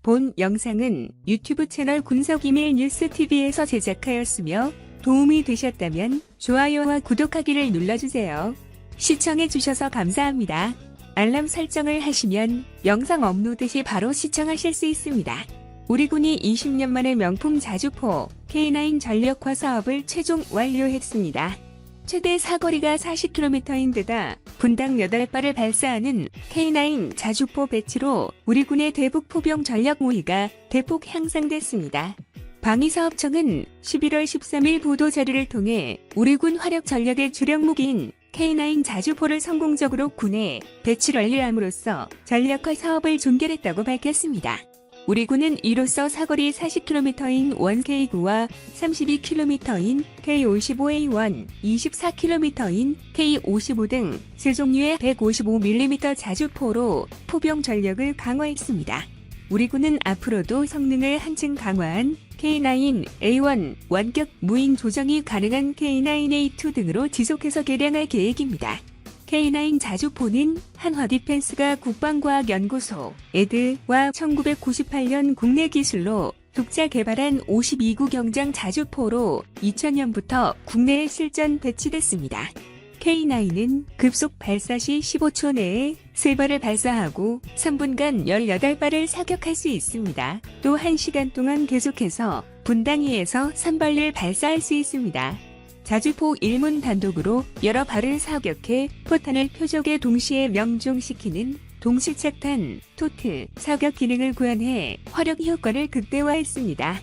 본 영상은 유튜브 채널 군석이밀 뉴스TV에서 제작하였으며 도움이 되셨다면 좋아요와 구독하기를 눌러주세요. 시청해주셔서 감사합니다. 알람 설정을 하시면 영상 업로드 시 바로 시청하실 수 있습니다. 우리 군이 20년 만에 명품 자주포 K9 전력화 사업을 최종 완료했습니다. 최대 사거리가 40km인 데다 분당 8발을 발사하는 K9 자주포 배치로 우리 군의 대북 포병 전력 우위가 대폭 향상됐습니다. 방위사업청은 11월 13일 보도 자료를 통해 우리 군 화력 전력의 주력 무기인 K9 자주포를 성공적으로 군에 배치를 완료함으로써 전력화 사업을 종결했다고 밝혔습니다. 우리 군은 이로써 사거리 40km인 1K9와 32km인 K55A1, 24km인 K55 등 세 종류의 155mm 자주포로 포병 전력을 강화했습니다. 우리 군은 앞으로도 성능을 한층 강화한 K9A1 원격 무인 조정이 가능한 K9A2 등으로 지속해서 개량할 계획입니다. K9 자주포는 한화디펜스가 국방과학연구소 에드와 1998년 국내 기술로 독자 개발한 52구 경장 자주포로 2000년부터 국내에 실전 배치됐습니다. K9은 급속 발사 시 15초 내에 3발을 발사하고 3분간 18발을 사격할 수 있습니다. 또 1시간 동안 계속해서 분당위에서 3발을 발사할 수 있습니다. 자주포 1문 단독으로 여러 발을 사격해 포탄을 표적에 동시에 명중시키는 동시착탄, 토트, 사격 기능을 구현해 화력 효과를 극대화했습니다.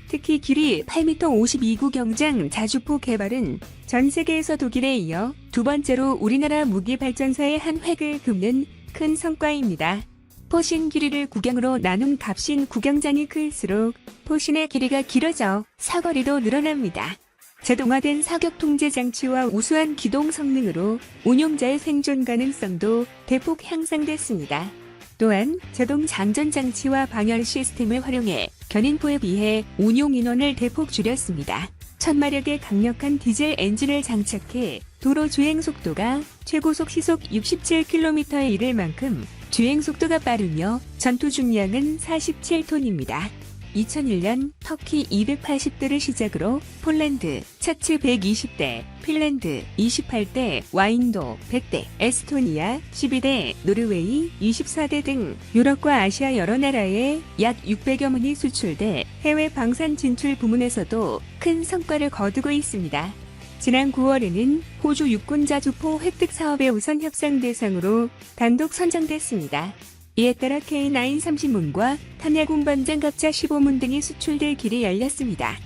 특히 길이 8m 52구 경장 자주포 개발은 전 세계에서 독일에 이어 두 번째로 우리나라 무기발전사의 한 획을 긋는 큰 성과입니다. 포신 길이를 구경으로 나눈 값인 구경장이 클수록 포신의 길이가 길어져 사거리도 늘어납니다. 자동화된 사격 통제 장치와 우수한 기동 성능으로 운용자의 생존 가능성도 대폭 향상됐습니다. 또한 자동 장전 장치와 방열 시스템을 활용해 견인포에 비해 운용 인원을 대폭 줄였습니다. 1000마력의 강력한 디젤 엔진을 장착해 도로 주행 속도가 최고속 시속 67km에 이를 만큼 주행 속도가 빠르며 전투 중량은 47톤입니다. 2001년 터키 280대를 시작으로 폴란드 차츠 120대, 핀란드 28대, 와인도 100대, 에스토니아 12대, 노르웨이 24대 등 유럽과 아시아 여러 나라에 약 600여 문이 수출돼 해외 방산 진출 부문에서도 큰 성과를 거두고 있습니다. 지난 9월에는 호주 육군 자주포 획득 사업의 우선 협상 대상으로 단독 선정됐습니다. 이에 따라 K9 30문과 탄약 운반장 갑자 15문 등이 수출될 길이 열렸습니다.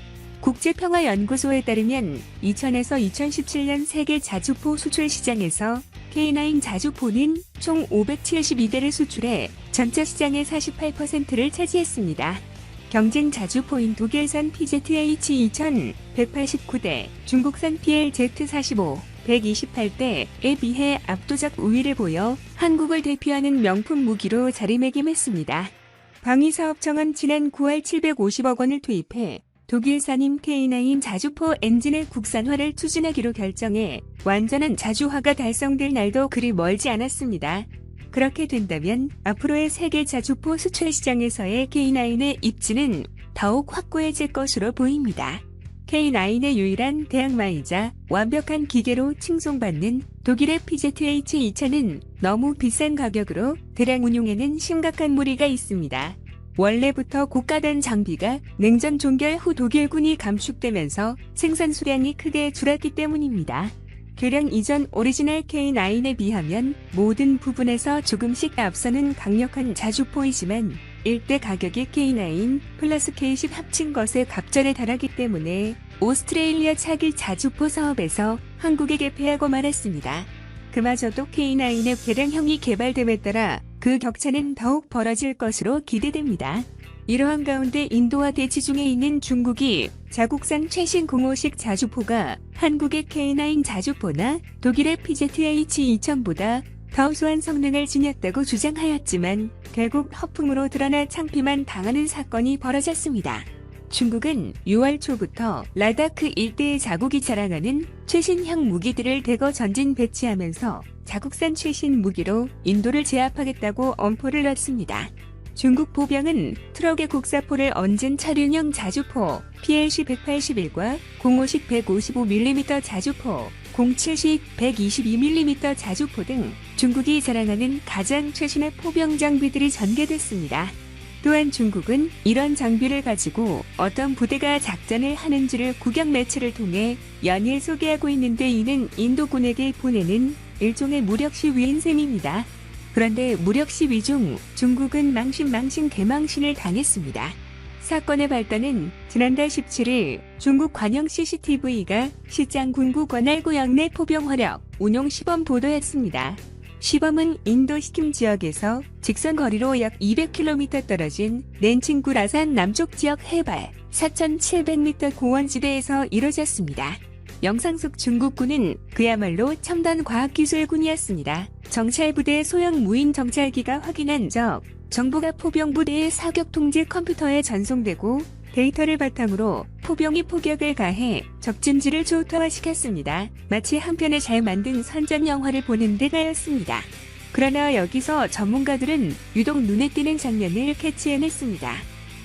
국제평화연구소에 따르면 2000에서 2017년 세계 자주포 수출 시장에서 K9 자주포는 총 572대를 수출해 전체 시장의 48%를 차지했습니다. 경쟁 자주포인 독일산 PZH-2000 189대, 중국산 PLZ-45 128대에 비해 압도적 우위를 보여 한국을 대표하는 명품 무기로 자리매김했습니다. 방위사업청은 지난 9월 750억 원을 투입해 독일산인 K9 자주포 엔진의 국산화를 추진하기로 결정해 완전한 자주화가 달성될 날도 그리 멀지 않았습니다. 그렇게 된다면 앞으로의 세계 자주포 수출 시장에서의 K9의 입지는 더욱 확고해질 것으로 보입니다. K9의 유일한 대항마이자 완벽한 기계로 칭송받는 독일의 PZH-2000은 너무 비싼 가격으로 대량 운용에는 심각한 무리가 있습니다. 원래부터 고가된 장비가 냉전 종결 후 독일군이 감축되면서 생산 수량이 크게 줄었기 때문입니다. 개량 이전 오리지널 K9에 비하면 모든 부분에서 조금씩 앞서는 강력한 자주포이지만 일대 가격이 K9 플러스 K10 합친 것의 갑절에 달하기 때문에 오스트레일리아 차기 자주포 사업에서 한국에 개폐하고 말았습니다. 그마저도 K9의 개량형이 개발됨에 따라 그 격차는 더욱 벌어질 것으로 기대됩니다. 이러한 가운데 인도와 대치 중에 있는 중국이 자국산 최신 공호식 자주포가 한국의 K9 자주포나 독일의 PZH-2000보다 더 우수한 성능을 지녔다고 주장하였지만 결국 허풍으로 드러나 창피만 당하는 사건이 벌어졌습니다. 중국은 6월 초부터 라다크 일대의 자국이 자랑하는 최신형 무기들을 대거 전진 배치하면서 자국산 최신 무기로 인도를 제압하겠다고 엄포를 놨습니다. 중국 보병은 트럭에 국사포를 얹은 차륜형 자주포 PLC 181과 05식 155mm 자주포, 07식 122mm 자주포 등 중국이 자랑하는 가장 최신의 포병 장비들이 전개됐습니다. 또한 중국은 이런 장비를 가지고 어떤 부대가 작전을 하는지를 국영 매체를 통해 연일 소개하고 있는데, 이는 인도군에게 보내는 일종의 무력 시위인 셈입니다. 그런데 무력 시위 중 중국은 망신 개망신을 당했습니다. 사건의 발단은 지난달 17일 중국 관영 CCTV가 시장 군부 관할구 영내 포병 활약 운용 시범 보도했습니다. 시범은 인도 시킴 지역에서 직선 거리로 약 200km 떨어진 낸칭구 라산 남쪽 지역 해발 4,700m 고원지대에서 이뤄졌습니다. 영상 속 중국군은 그야말로 첨단 과학기술군이었습니다. 정찰부대 소형 무인 정찰기가 확인한 적, 정보가 포병부대의 사격 통제 컴퓨터에 전송되고 데이터를 바탕으로 포병이 포격을 가해 적진지를 초토화시켰습니다. 마치 한 편의 잘 만든 선전 영화를 보는 듯하였습니다. 그러나 여기서 전문가들은 유독 눈에 띄는 장면을 캐치해냈습니다.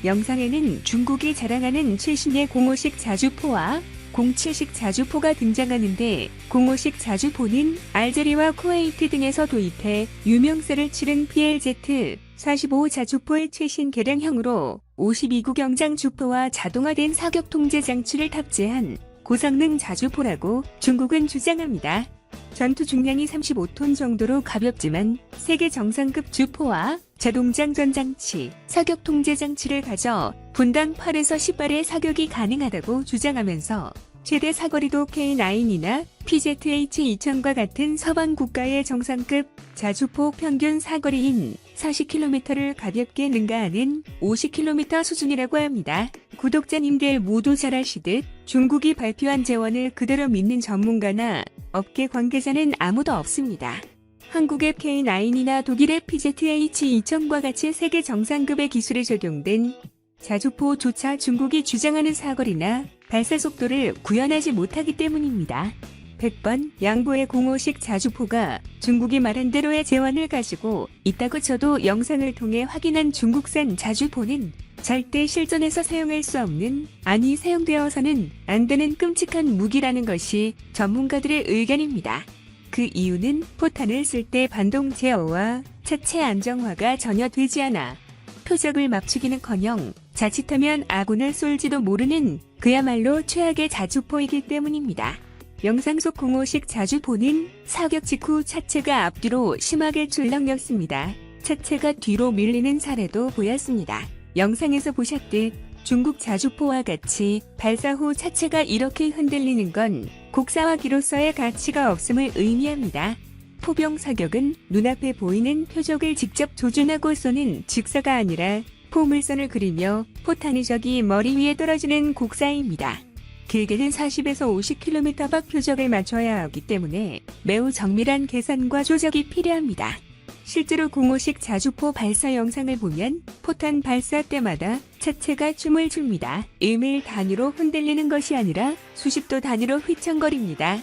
영상에는 중국이 자랑하는 최신의 05식 자주포와 07식 자주포가 등장하는데, 05식 자주포는 알제리와 쿠웨이트 등에서 도입해 유명세를 치른 PLZ-45 자주포의 최신 개량형으로 52구 경장 주포와 자동화된 사격 통제 장치를 탑재한 고성능 자주포라고 중국은 주장합니다. 전투 중량이 35톤 정도로 가볍지만 세계 정상급 주포와 자동장전 장치, 사격 통제 장치를 가져 분당 8에서 10발의 사격이 가능하다고 주장하면서 최대 사거리도 K9이나 PZH-2000과 같은 서방 국가의 정상급 자주포 평균 사거리인 40km를 가볍게 능가하는 50km 수준이라고 합니다. 구독자님들 모두 잘 아시듯 중국이 발표한 재원을 그대로 믿는 전문가나 업계 관계자는 아무도 없습니다. 한국의 K9이나 독일의 PZH-2000과 같이 세계 정상급의 기술이 적용된 자주포조차 중국이 주장하는 사거리나 발사 속도를 구현하지 못하기 때문입니다. 100번 양보의 05식 자주포가 중국이 말한 대로의 재원을 가지고 있다고 쳐도 영상을 통해 확인한 중국산 자주포는 절대 실전에서 사용할 수 없는, 아니 사용되어서는 안 되는 끔찍한 무기라는 것이 전문가들의 의견입니다. 그 이유는 포탄을 쓸 때 반동 제어와 차체 안정화가 전혀 되지 않아 표적을 맞추기는커녕 자칫하면 아군을 쏠지도 모르는 그야말로 최악의 자주포이기 때문입니다. 영상 속 05식 자주포는 사격 직후 차체가 앞뒤로 심하게 출렁였습니다. 차체가 뒤로 밀리는 사례도 보였습니다. 영상에서 보셨듯 중국 자주포와 같이 발사 후 차체가 이렇게 흔들리는 건 곡사화기로서의 가치가 없음을 의미합니다. 포병 사격은 눈앞에 보이는 표적을 직접 조준하고 쏘는 직사가 아니라 포물선을 그리며 포탄이 저기 머리 위에 떨어지는 곡사입니다. 길게는 40에서 50km 밖 표적을 맞춰야 하기 때문에 매우 정밀한 계산과 조작이 필요합니다. 실제로 05식 자주포 발사 영상을 보면 포탄 발사 때마다 차체가 춤을 춥니다. 1mm 단위로 흔들리는 것이 아니라 수십도 단위로 휘청거립니다.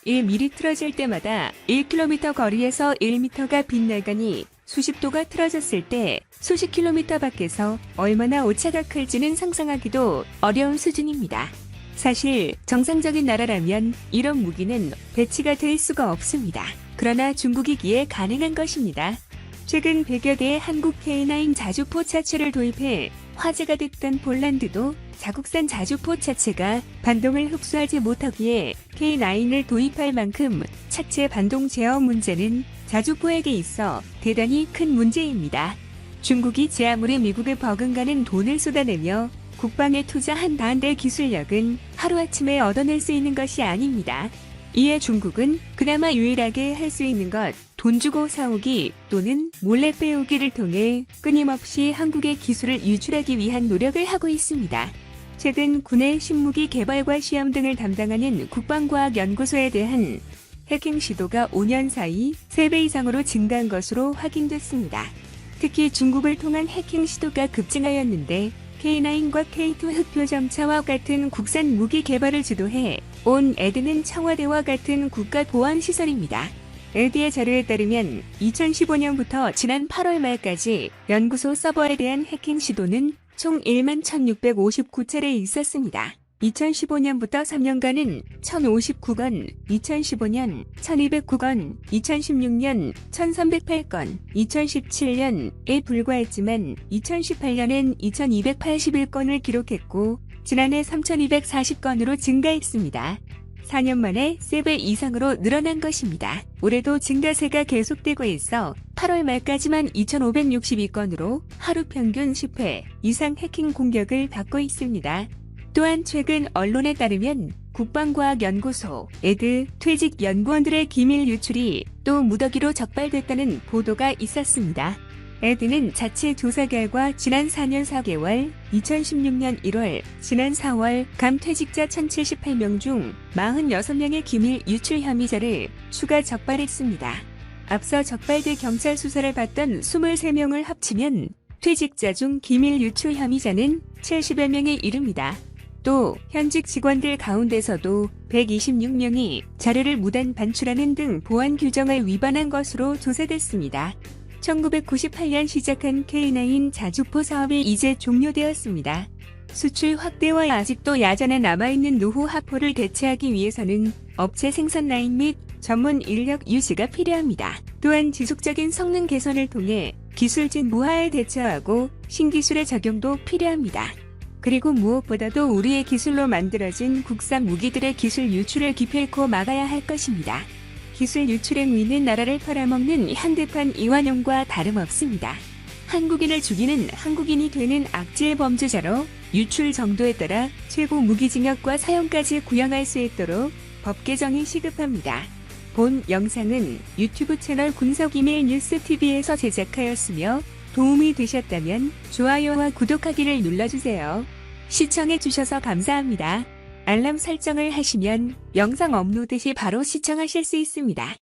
1mm 틀어질 때마다 1km 거리에서 1m가 빗나가니 수십도가 틀어졌을 때 수십 킬로미터 밖에서 얼마나 오차가 클지는 상상하기도 어려운 수준입니다. 사실 정상적인 나라라면 이런 무기는 배치가 될 수가 없습니다. 그러나 중국이기에 가능한 것입니다. 최근 100여 대의 한국 K9 자주포 차체를 도입해 화제가 됐던 폴란드도 자국산 자주포 차체가 반동을 흡수하지 못하기에 K9을 도입할 만큼 차체 반동 제어 문제는 자주포에게 있어 대단히 큰 문제입니다. 중국이 제 아무리 미국에 버금가는 돈을 쏟아내며 국방에 투자한다한들 기술력은 하루아침에 얻어낼 수 있는 것이 아닙니다. 이에 중국은 그나마 유일하게 할 수 있는 것, 돈 주고 사오기 또는 몰래 빼오기를 통해 끊임없이 한국의 기술을 유출하기 위한 노력을 하고 있습니다. 최근 군의 신무기 개발과 시험 등을 담당하는 국방과학연구소에 대한 해킹 시도가 5년 사이 3배 이상으로 증가한 것으로 확인됐습니다. 특히 중국을 통한 해킹 시도가 급증하였는데 K9과 K2 흑표점차와 같은 국산 무기 개발을 주도해 온 에드는 청와대와 같은 국가 보안 시설입니다. 에드의 자료에 따르면 2015년부터 지난 8월 말까지 연구소 서버에 대한 해킹 시도는 총 1만 1,659차례 있었습니다. 2015년부터 3년간은 1,059건, 2015년 1,209건, 2016년 1,308건, 2017년에 불과했지만 2018년엔 2,281건을 기록했고 지난해 3,240건으로 증가했습니다. 4년 만에 3배 이상으로 늘어난 것입니다. 올해도 증가세가 계속되고 있어 8월 말까지만 2,562건으로 하루 평균 10회 이상 해킹 공격을 받고 있습니다. 또한 최근 언론에 따르면 국방과학연구소, 에드, 퇴직 연구원들의 기밀 유출이 또 무더기로 적발됐다는 보도가 있었습니다. 에드는 자체 조사 결과 지난 4년 4개월, 2016년 1월, 지난 4월 감 퇴직자 1,078명 중 46명의 기밀 유출 혐의자를 추가 적발했습니다. 앞서 적발돼 경찰 수사를 받던 23명을 합치면 퇴직자 중 기밀 유출 혐의자는 70여 명에 이릅니다. 또 현직 직원들 가운데서도 126명이 자료를 무단 반출하는 등 보안 규정을 위반한 것으로 조사됐습니다. 1998년 시작한 K9 자주포 사업이 이제 종료되었습니다. 수출 확대와 아직도 야전에 남아있는 노후 하포를 대체하기 위해서는 업체 생산 라인 및 전문 인력 유지가 필요합니다. 또한 지속적인 성능 개선을 통해 기술진 무화에 대처하고 신기술의 적용도 필요합니다. 그리고 무엇보다도 우리의 기술로 만들어진 국산 무기들의 기술 유출을 기필코 막아야 할 것입니다. 기술 유출의 무인은 나라를 팔아먹는 현대판 이완용과 다름없습니다. 한국인을 죽이는 한국인이 되는 악질 범죄자로 유출 정도에 따라 최고 무기징역과 사형까지 구형할 수 있도록 법 개정이 시급합니다. 본 영상은 유튜브 채널 군사기밀 뉴스TV에서 제작하였으며 도움이 되셨다면 좋아요와 구독하기를 눌러주세요. 시청해주셔서 감사합니다. 알람 설정을 하시면 영상 업로드 시 바로 시청하실 수 있습니다.